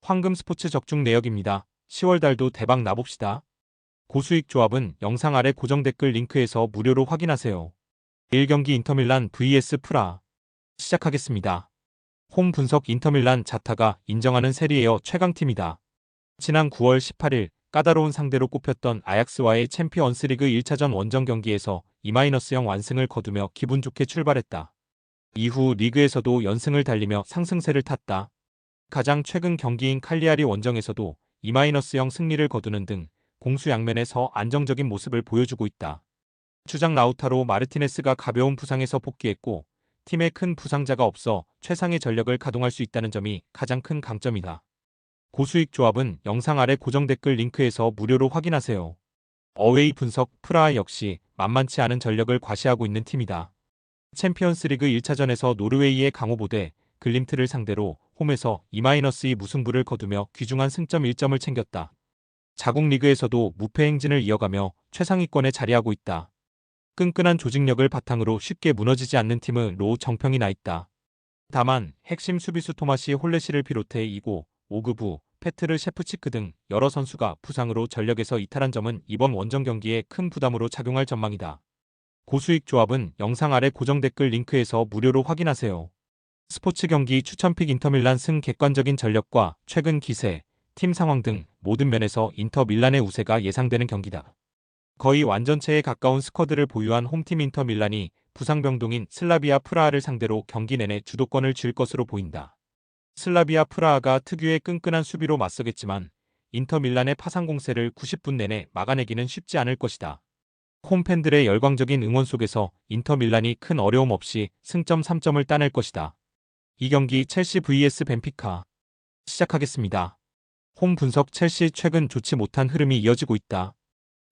황금 스포츠 적중 내역입니다. 10월 달도 대박 나봅시다. 고수익 조합은 영상 아래 고정 댓글 링크에서 무료로 확인하세요. 1경기 인터밀란 vs 프라 시작하겠습니다. 홈 분석 인터밀란 자타가 인정하는 세리에어 최강팀이다. 지난 9월 18일 까다로운 상대로 꼽혔던 아약스와의 챔피언스리그 1차전 원정 경기에서 2-0 완승을 거두며 기분 좋게 출발했다. 이후 리그에서도 연승을 달리며 상승세를 탔다. 가장 최근 경기인 칼리아리 원정에서도 2-0 승리를 거두는 등 공수양면에서 안정적인 모습을 보여주고 있다. 주장 라우타로 마르티네스가 가벼운 부상에서 복귀했고 팀에 큰 부상자가 없어 최상의 전력을 가동할 수 있다는 점이 가장 큰 강점이다. 고수익 조합은 영상 아래 고정 댓글 링크에서 무료로 확인하세요. 어웨이 분석 프라하 역시 만만치 않은 전력을 과시하고 있는 팀이다. 챔피언스리그 1차전에서 노르웨이의 강호보대 글림트를 상대로 홈에서 2-2 무승부를 거두며 귀중한 승점 1점을 챙겼다. 자국 리그에서도 무패 행진을 이어가며 최상위권에 자리하고 있다. 끈끈한 조직력을 바탕으로 쉽게 무너지지 않는 팀은 로 정평이 나 있다. 다만 핵심 수비수 토마시 홀레시를 비롯해 이고, 오그부, 페트르 셰프치크 등 여러 선수가 부상으로 전력에서 이탈한 점은 이번 원정 경기에 큰 부담으로 작용할 전망이다. 고수익 조합은 영상 아래 고정 댓글 링크에서 무료로 확인하세요. 스포츠 경기 추천픽 인터밀란 승 객관적인 전력과 최근 기세, 팀 상황 등 모든 면에서 인터밀란의 우세가 예상되는 경기다. 거의 완전체에 가까운 스쿼드를 보유한 홈팀 인터밀란이 부상병동인 슬라비아 프라하를 상대로 경기 내내 주도권을 쥘 것으로 보인다. 슬라비아 프라하가 특유의 끈끈한 수비로 맞서겠지만 인터밀란의 파상 공세를 90분 내내 막아내기는 쉽지 않을 것이다. 홈팬들의 열광적인 응원 속에서 인터밀란이 큰 어려움 없이 승점 3점을 따낼 것이다. 이 경기 첼시 vs 벤피카 시작하겠습니다. 홈 분석 첼시 최근 좋지 못한 흐름이 이어지고 있다.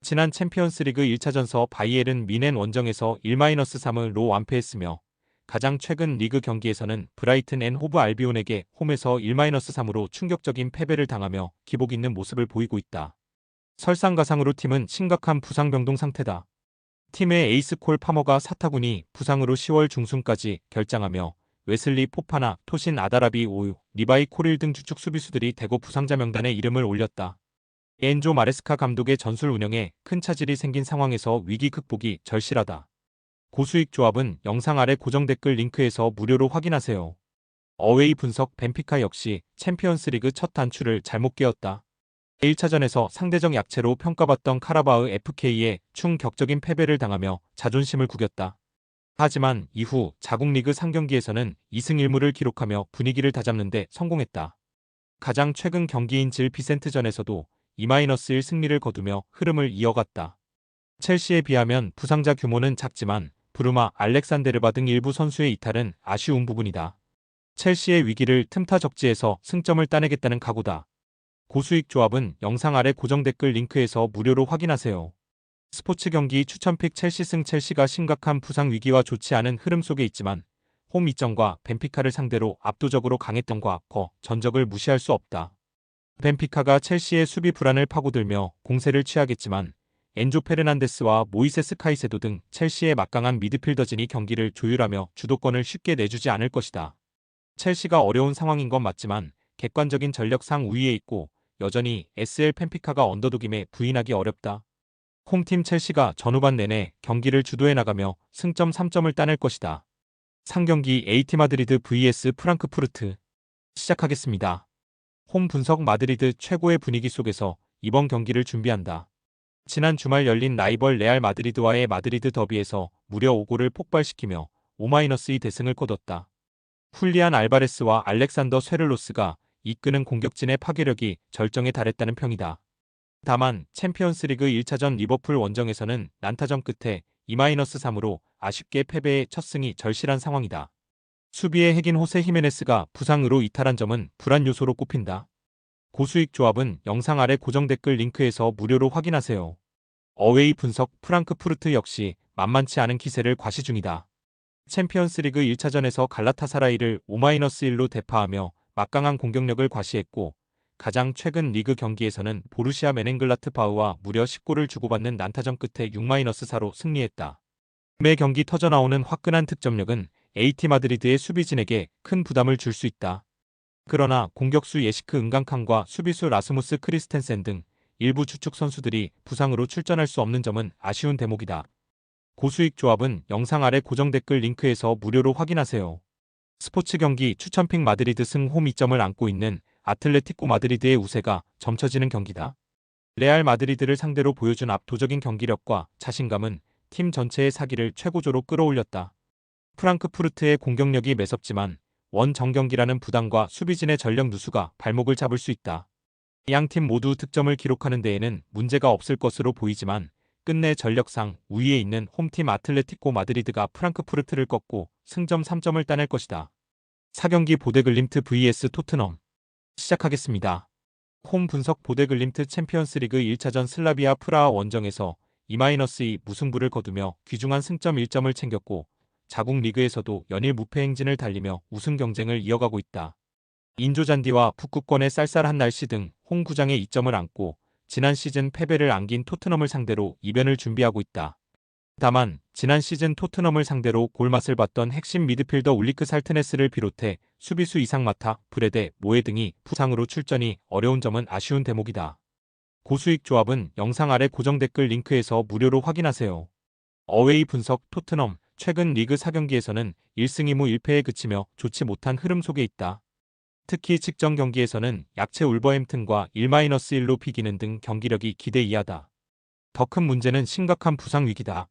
지난 챔피언스리그 1차전서 바이에른 미넨 원정에서 1-3로 완패했으며 가장 최근 리그 경기에서는 브라이튼 앤 호브 알비온에게 홈에서 1-3으로 충격적인 패배를 당하며 기복 있는 모습을 보이고 있다. 설상가상으로 팀은 심각한 부상 병동 상태다. 팀의 에이스 콜 파머가 사타구니 부상으로 10월 중순까지 결장하며 웨슬리 포파나 토신 아다라비 오유, 리바이 코릴 등 주축 수비수들이 대거 부상자 명단에 이름을 올렸다. 엔조 마레스카 감독의 전술 운영에 큰 차질이 생긴 상황에서 위기 극복이 절실하다. 고수익 조합은 영상 아래 고정 댓글 링크에서 무료로 확인하세요. 어웨이 분석 벤피카 역시 챔피언스리그 첫 단추를 잘못 깨었다. 1차전에서 상대적 약체로 평가받던 카라바흐 FK에 충격적인 패배를 당하며 자존심을 구겼다. 하지만 이후 자국 리그 상경기에서는 2승 1무를 기록하며 분위기를 다잡는 데 성공했다. 가장 최근 경기인 질 비센트전에서도 2-1 승리를 거두며 흐름을 이어갔다. 첼시에 비하면 부상자 규모는 작지만 브루마, 알렉산데르바 등 일부 선수의 이탈은 아쉬운 부분이다. 첼시의 위기를 틈타 적지에서 승점을 따내겠다는 각오다. 고수익 조합은 영상 아래 고정 댓글 링크에서 무료로 확인하세요. 스포츠 경기 추천픽 첼시 승 첼시가 심각한 부상 위기와 좋지 않은 흐름 속에 있지만 홈 이점과 벤피카를 상대로 압도적으로 강했던 과거 전적을 무시할 수 없다. 벤피카가 첼시의 수비 불안을 파고들며 공세를 취하겠지만 엔조 페르난데스와 모이세스 카이세도 등 첼시의 막강한 미드필더진이 경기를 조율하며 주도권을 쉽게 내주지 않을 것이다. 첼시가 어려운 상황인 건 맞지만 객관적인 전력상 우위에 있고 여전히 SL 벤피카가 언더독임에 부인하기 어렵다. 홈팀 첼시가 전후반 내내 경기를 주도해 나가며 승점 3점을 따낼 것이다. 상경기 AT 마드리드 vs 프랑크푸르트 시작하겠습니다. 홈 분석 마드리드 최고의 분위기 속에서 이번 경기를 준비한다. 지난 주말 열린 라이벌 레알 마드리드와의 마드리드 더비에서 무려 5골을 폭발시키며 5-2 대승을 거뒀다. 훌리안 알바레스와 알렉산더 쇠를로스가 이끄는 공격진의 파괴력이 절정에 달했다는 평이다. 다만 챔피언스리그 1차전 리버풀 원정에서는 난타전 끝에 2-3으로 아쉽게 패배해 첫 승이 절실한 상황이다. 수비의 핵인 호세 히메네스가 부상으로 이탈한 점은 불안 요소로 꼽힌다. 고수익 조합은 영상 아래 고정 댓글 링크에서 무료로 확인하세요. 어웨이 분석 프랑크푸르트 역시 만만치 않은 기세를 과시 중이다. 챔피언스리그 1차전에서 갈라타사라이를 5-1로 대파하며 막강한 공격력을 과시했고 가장 최근 리그 경기에서는 보루시아 메넨글라트바흐와 무려 10골을 주고받는 난타전 끝에 6-4로 승리했다. 매 경기 터져나오는 화끈한 득점력은 AT 마드리드의 수비진에게 큰 부담을 줄 수 있다. 그러나 공격수 예시크 은강칸과 수비수 라스무스 크리스텐센 등 일부 주축 선수들이 부상으로 출전할 수 없는 점은 아쉬운 대목이다. 고수익 조합은 영상 아래 고정 댓글 링크에서 무료로 확인하세요. 스포츠 경기 추천픽 마드리드 승 홈 2점을 안고 있는 아틀레티코 마드리드의 우세가 점쳐지는 경기다. 레알 마드리드를 상대로 보여준 압도적인 경기력과 자신감은 팀 전체의 사기를 최고조로 끌어올렸다. 프랑크푸르트의 공격력이 매섭지만 원정경기라는 부담과 수비진의 전력 누수가 발목을 잡을 수 있다. 양팀 모두 득점을 기록하는 데에는 문제가 없을 것으로 보이지만 끝내 전력상 우위에 있는 홈팀 아틀레티코 마드리드가 프랑크푸르트를 꺾고 승점 3점을 따낼 것이다. 4경기 보데글림트 vs 토트넘 시작하겠습니다. 홈 분석 보데글림트 챔피언스리그 1차전 슬라비아 프라하 원정에서 2-2 무승부를 거두며 귀중한 승점 1점을 챙겼고 자국 리그에서도 연일 무패 행진을 달리며 우승 경쟁을 이어가고 있다. 인조잔디와 북극권의 쌀쌀한 날씨 등 홈구장에 2점을 안고 지난 시즌 패배를 안긴 토트넘을 상대로 이변을 준비하고 있다. 다만 지난 시즌 토트넘을 상대로 골맛을 봤던 핵심 미드필더 울리크 살트네스를 비롯해 수비수 이상마타, 브레데, 모에 등이 부상으로 출전이 어려운 점은 아쉬운 대목이다. 고수익 조합은 영상 아래 고정 댓글 링크에서 무료로 확인하세요. 어웨이 분석 토트넘 최근 리그 4경기에서는 1승 2무 1패에 그치며 좋지 못한 흐름 속에 있다. 특히 직전 경기에서는 약체 울버햄튼과 1-1로 비기는 등 경기력이 기대 이하다. 더 큰 문제는 심각한 부상 위기다.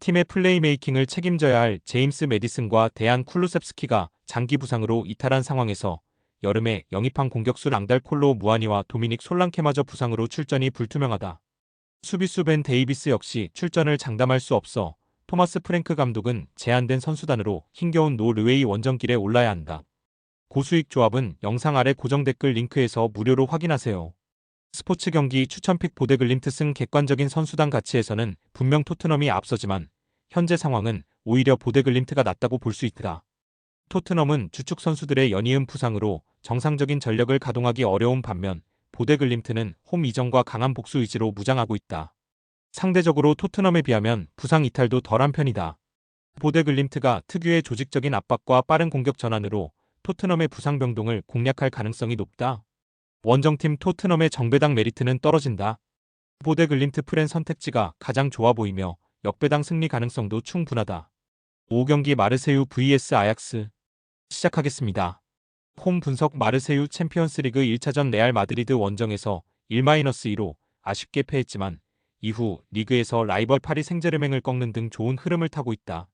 팀의 플레이메이킹을 책임져야 할 제임스 메디슨과 데안 쿨루셉스키가 장기 부상으로 이탈한 상황에서 여름에 영입한 공격수 랑달콜로 무아니와 도미닉 솔랑케마저 부상으로 출전이 불투명하다. 수비수 벤 데이비스 역시 출전을 장담할 수 없어 토마스 프랭크 감독은 제한된 선수단으로 힘겨운 노 르웨이 원정길에 올라야 한다. 고수익 조합은 영상 아래 고정 댓글 링크에서 무료로 확인하세요. 스포츠 경기 추천픽 보데글림트 승 객관적인 선수단 가치에서는 분명 토트넘이 앞서지만 현재 상황은 오히려 보데글림트가 낫다고 볼 수 있다. 토트넘은 주축 선수들의 연이은 부상으로 정상적인 전력을 가동하기 어려운 반면 보데글림트는 홈 이전과 강한 복수 의지로 무장하고 있다. 상대적으로 토트넘에 비하면 부상 이탈도 덜한 편이다. 보데글림트가 특유의 조직적인 압박과 빠른 공격 전환으로 토트넘의 부상 병동을 공략할 가능성이 높다. 원정팀 토트넘의 정배당 메리트는 떨어진다. 보데글림트 프렌 선택지가 가장 좋아 보이며 역배당 승리 가능성도 충분하다. 5경기 마르세유 vs 아약스 시작하겠습니다. 홈 분석 마르세유 챔피언스리그 1차전 레알 마드리드 원정에서 1-2로 아쉽게 패했지만 이후 리그에서 라이벌 파리 생제르맹을 꺾는 등 좋은 흐름을 타고 있다.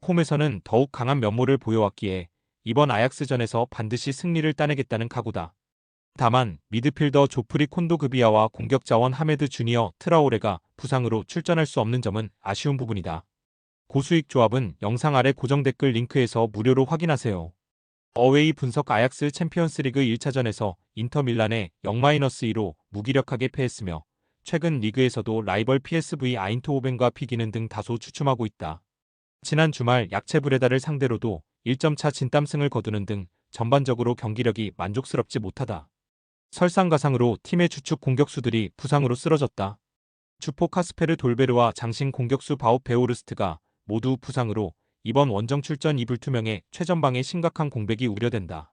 홈에서는 더욱 강한 면모를 보여왔기에 이번 아약스전에서 반드시 승리를 따내겠다는 각오다. 다만 미드필더 조프리 콘도그비아와 공격 자원 하메드 주니어 트라오레가 부상으로 출전할 수 없는 점은 아쉬운 부분이다. 고수익 조합은 영상 아래 고정 댓글 링크에서 무료로 확인하세요. 어웨이 분석 아약스 챔피언스리그 1차전에서 인터밀란에 0-2로 무기력하게 패했으며 최근 리그에서도 라이벌 PSV 아인트호벤과 비기는 등 다소 주춤하고 있다. 지난 주말 약체 브레다를 상대로도 1점차 진땀승을 거두는 등 전반적으로 경기력이 만족스럽지 못하다. 설상가상으로 팀의 주축 공격수들이 부상으로 쓰러졌다. 주포 카스페르 돌베르와 장신 공격수 바우 베오르스트가 모두 부상으로 이번 원정 출전이 불투명해 최전방에 심각한 공백이 우려된다.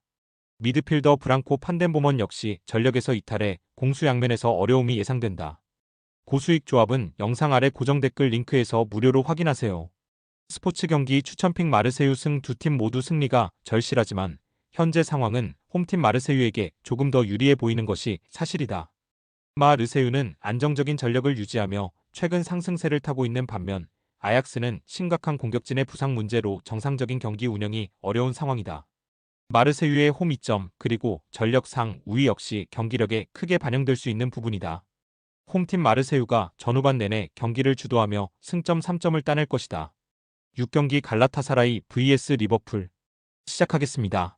미드필더 브랑코 판덴보먼 역시 전력에서 이탈해 공수양면에서 어려움이 예상된다. 고수익 조합은 영상 아래 고정 댓글 링크에서 무료로 확인하세요. 스포츠 경기 추천픽 마르세유 승 두 팀 모두 승리가 절실하지만 현재 상황은 홈팀 마르세유에게 조금 더 유리해 보이는 것이 사실이다. 마르세유는 안정적인 전력을 유지하며 최근 상승세를 타고 있는 반면 아약스는 심각한 공격진의 부상 문제로 정상적인 경기 운영이 어려운 상황이다. 마르세유의 홈 2점 그리고 전력상 우위 역시 경기력에 크게 반영될 수 있는 부분이다. 홈팀 마르세유가 전후반 내내 경기를 주도하며 승점 3점을 따낼 것이다. 6경기 갈라타사라이 vs 리버풀 시작하겠습니다.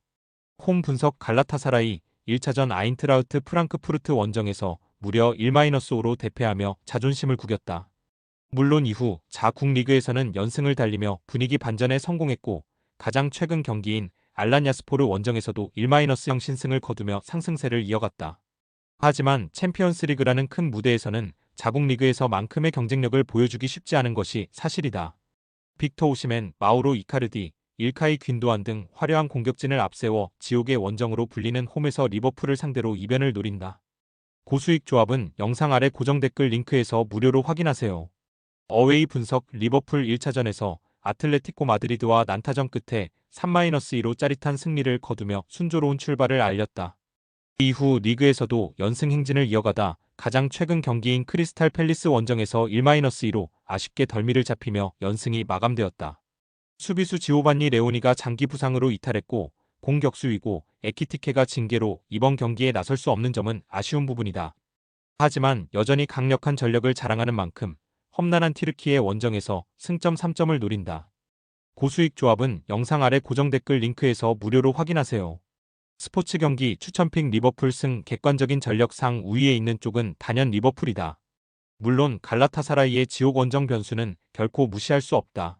홈 분석 갈라타사라이 1차전 아인트라우트 프랑크푸르트 원정에서 무려 1-5로 대패하며 자존심을 구겼다. 물론 이후 자국 리그에서는 연승을 달리며 분위기 반전에 성공했고 가장 최근 경기인 알란야스포르 원정에서도 1-0 신승을 거두며 상승세를 이어갔다. 하지만 챔피언스리그라는 큰 무대에서는 자국 리그에서만큼의 경쟁력을 보여주기 쉽지 않은 것이 사실이다. 빅터 오시멘, 마우로 이카르디, 일카이 균도안 등 화려한 공격진을 앞세워 지옥의 원정으로 불리는 홈에서 리버풀을 상대로 이변을 노린다. 고수익 조합은 영상 아래 고정 댓글 링크에서 무료로 확인하세요. 어웨이 분석 리버풀 1차전에서 아틀레티코 마드리드와 난타전 끝에 3-2로 짜릿한 승리를 거두며 순조로운 출발을 알렸다. 이후 리그에서도 연승 행진을 이어가다 가장 최근 경기인 크리스탈 팰리스 원정에서 1-2로 아쉽게 덜미를 잡히며 연승이 마감되었다. 수비수 지오반니 레오니가 장기 부상으로 이탈했고 공격수 위고 에키티케가 징계로 이번 경기에 나설 수 없는 점은 아쉬운 부분이다. 하지만 여전히 강력한 전력을 자랑하는 만큼 험난한 튀르키예 원정에서 승점 3점을 노린다. 고수익 조합은 영상 아래 고정 댓글 링크에서 무료로 확인하세요. 스포츠 경기 추천픽 리버풀 승 객관적인 전력상 우위에 있는 쪽은 단연 리버풀이다. 물론 갈라타사라이의 지옥 원정 변수는 결코 무시할 수 없다.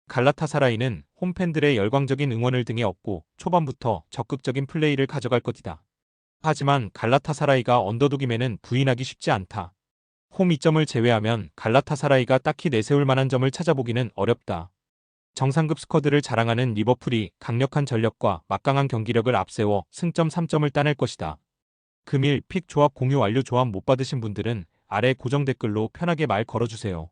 갈라타사라이는 홈팬들의 열광적인 응원을 등에 업고 초반부터 적극적인 플레이를 가져갈 것이다. 하지만 갈라타사라이가 언더독임에는 부인하기 쉽지 않다. 홈 이점을 제외하면 갈라타사라이가 딱히 내세울 만한 점을 찾아보기는 어렵다. 정상급 스쿼드를 자랑하는 리버풀이 강력한 전력과 막강한 경기력을 앞세워 승점 3점을 따낼 것이다. 금일 픽 조합 공유 완료. 조합 못 받으신 분들은 아래 고정 댓글로 편하게 말 걸어주세요.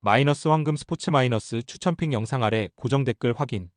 마이너스 황금 스포츠 마이너스 추천픽 영상 아래 고정 댓글 확인.